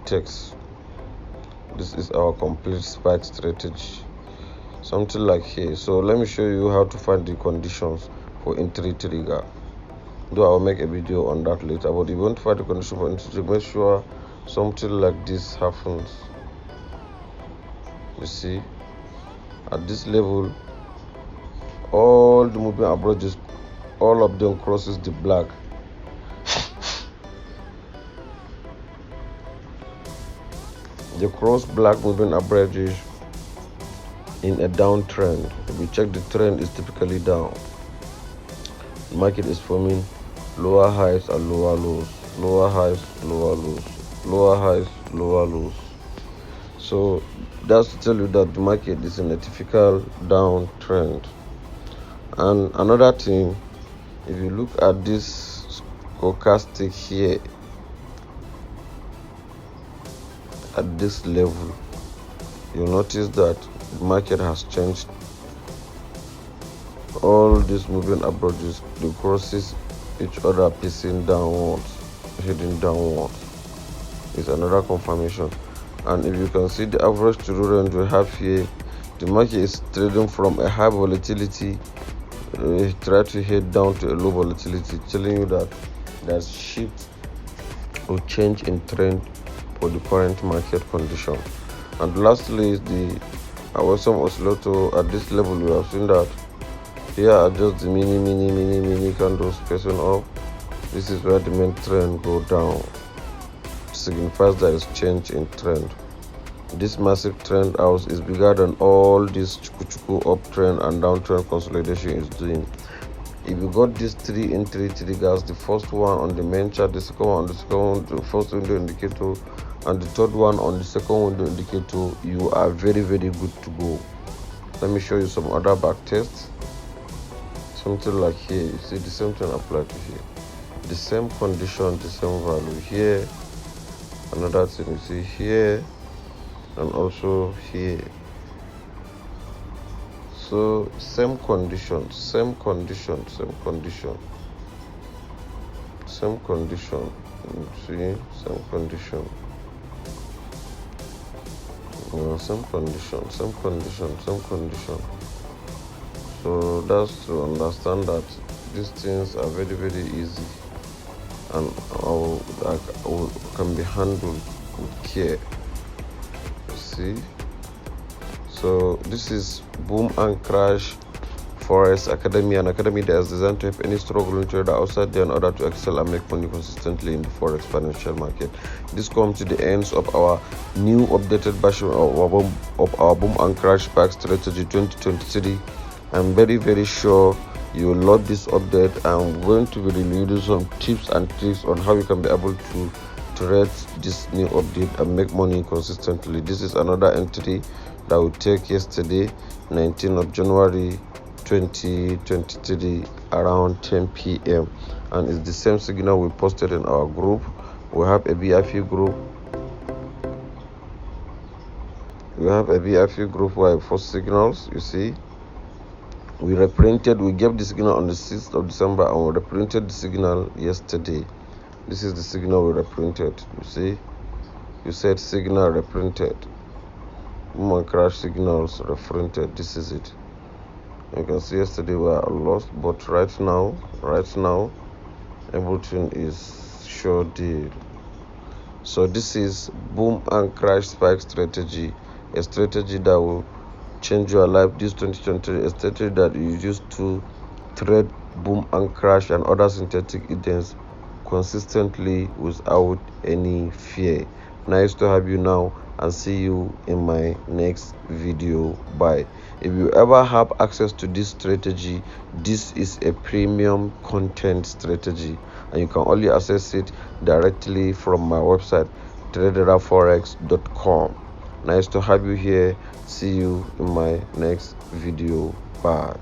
takes. This is our complete spike strategy, something like here. So let me show you how to find the conditions for entry trigger, though I'll make a video on that later. But if you want to find the condition for entry trigger, make sure something like this happens. You see, at this level, all the moving averages, all of them crosses the black. They cross black moving averages in a downtrend. If we check the trend, is typically down. The market is forming lower highs and lower lows, lower highs, lower lows, lower highs, lower lows. So that's to tell you that the market is in a typical downtrend. And another thing, if you look at this stochastic here at this level, you'll notice that the market has changed. All these moving averages, the crosses each other pacing downwards, heading downwards. Is another confirmation. And if you can see the average to low range we have here, the market is trading from a high volatility, try to head down to a low volatility, telling you that there's shift or change in trend for the current market condition. And lastly is the awesome oscillator. At this level, we have seen that here are just the mini candles facing up. This is where the main trend go down. It signifies there is change in trend. This massive trend house is bigger than all this chuku uptrend and downtrend consolidation is doing. If you got these three entry triggers, the first one on the main chart, the second one on the second, the first window indicator, and the third one on the second window indicator, you are very good to go. Let me show you some other back tests. Something like here, you see the same thing applied to here. The same condition, the same value here. Another thing you see here and also here. So same condition, same condition. You see, same condition. Same condition. So that's to understand that these things are very easy and can be handled with care. You see, so this is Boom and Crash Forex Academy, an academy that is designed to help any struggling trader outside there in order to excel and make money consistently in the forex financial market. This comes to the ends of our new updated version of our Boom and Crash Back Strategy 2023. I'm very sure you will love this update. I'm going to be reviewing some tips and tricks on how you can be able to trade this new update and make money consistently. This is another entry that we take yesterday, 19th of January 2023 around 10 p.m. and it's the same signal we posted in our group. We have a VIP group. Where for signals, you see, we gave the signal on the 6th of December and we reprinted the signal yesterday. This is the signal we reprinted. You see, you said signal reprinted. Boom and Crash signals reprinted. This is it. You can see yesterday we were lost, but right now everything is sure deal. So this is Boom and Crash Spike strategy, a strategy that will change your life this 2020, a strategy that you use to trade boom and crash and other synthetic events consistently without any fear. Nice to have you now, and see you in my next video. Bye. If you ever have access to this strategy, this is a premium content strategy and you can only access it directly from my website, traderaforex.com. Nice to have you here. See you in my next video. Bye.